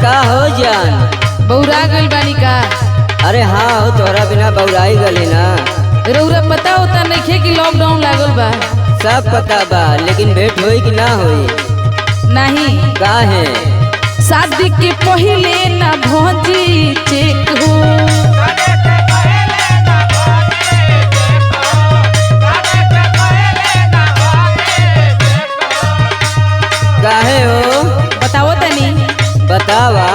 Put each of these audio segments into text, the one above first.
का हो जान? बौरा गइल बानी का? अरे हाँ हो, तोरा बिना बौराई गली ना। रउरा पता होता नइखे कि लॉकडाउन लागल बा? सब पता बा, लेकिन भेंट होई कि ना होई? नहीं। काहे? शादी के पहिले ना भौजी चेक हो। काहे हो? बताओ तनी। बतावा।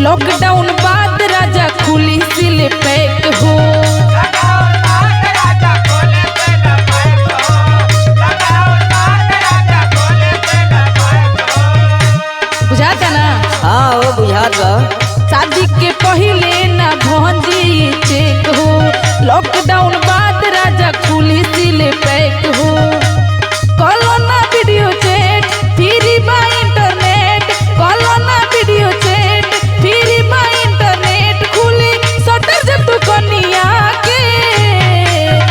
लॉकडाउन बाद राजा खुली सिल पैक हो। बुझाता ना? हाँ हो, बुझात बा। शादी के पहिले ना भौजी चेक हो। लॉकडाउन बाद राजा खुली सिल पैक हो। कॉलो ना वीडियो चैट फ्री बा इंटरनेट। कॉलो ना वीडियो चैट फ्री बा इंटरनेट। खुली सटर जब तू कनिया के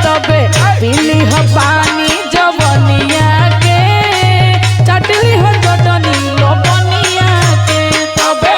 तबे पीली हो पानी जवनिया के। चटली हो चटनी लवनिया के तबे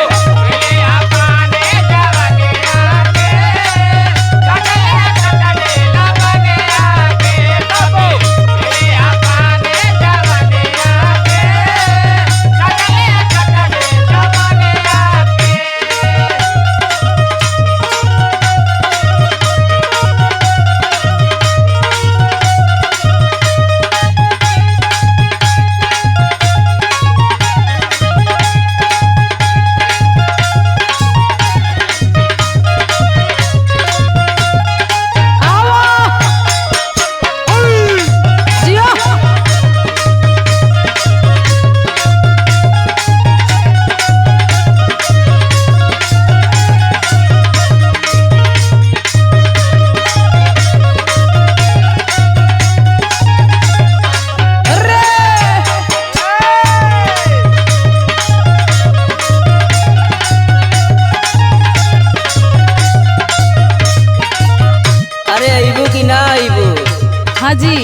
हाँ जी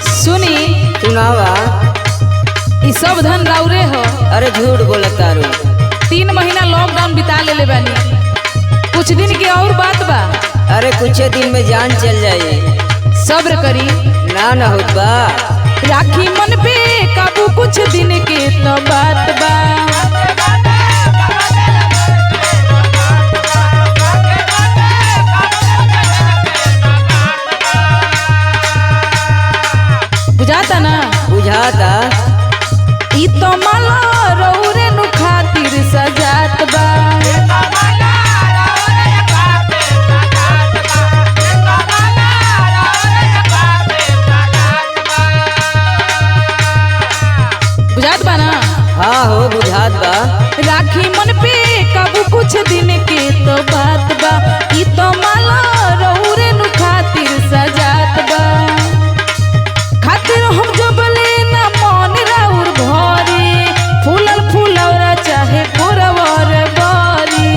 सुनी। सुनावा। ई सब धन राउरे हो। अरे झूठ बोलत तारू। 3 महीना लॉकडाउन बिता लेले बानी। कुछ दिन की और बात बा। अरे कुछ दिन में जान चल जाए। सब्र करी। ना होत बा। राखी मन पे काबू कुछ दिन के तो बात बा। बुझाता ना? बुझाता। ई तो माला रउरे नु खातिर सजात बा। बुझात बा ना? हाँ हो, बुझात बा। राखी मन पे काबू कुछ दिन के तो बात बा। ई तो माला रउरे नु खातिर सजात बा। खातिर हम जबले ना मन राउर भरे। फूलल फूलौरा चाहे कोरवर बारी।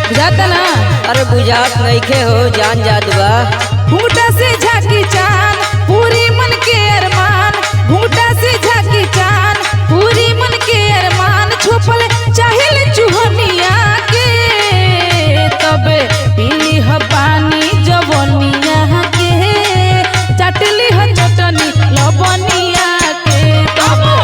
बुझाता ना? अरे बुझात नइखे हो, जान जात बा। घूंघटा से झाकी चांद पूरी मन के अरमान। घूंघटा से झाकी चांद पूरी मन के अरमान। छुपल चाहिल चुहनिया के तबे पीली ह पानी जवनिया के। चटली ह चटनी लवनिया के तबे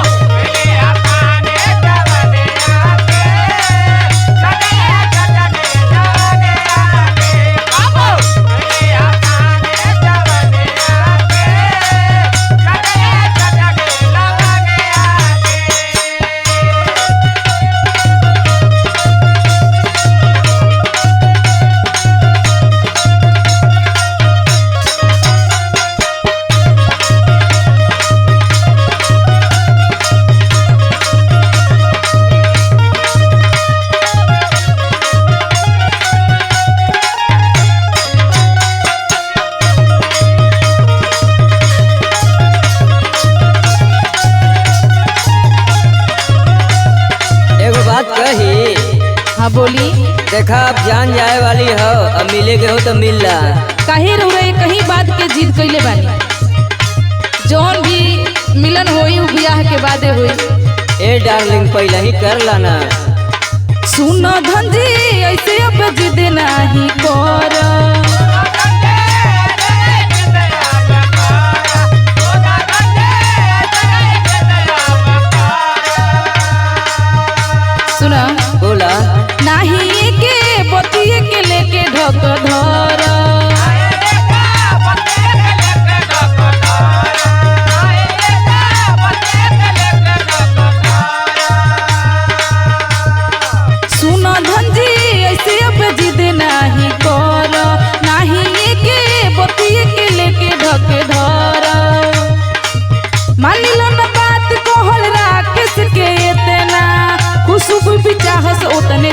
हाँ बोली। देखा अब जान जाए वाली हो, अब मिले के हो तो मिल ला। काहे रहुए कहीं बात के जिद कैले बानी, जौन भी मिलन होई उ ब्याह के बादे होई। ए डार्लिंग पहले ही कर लाना। सुनो धंजी ऐसे अब जिद नहीं कर, सुना बोला नहीं के बतिये के लेके ढक धर, सुनो धंजी ऐसे अब जिद नहीं कर, नहीं के बतिये के लेके ढक धर। मान लो न बात कहल राकेश के इतना, खुशबू भी चाहस उतने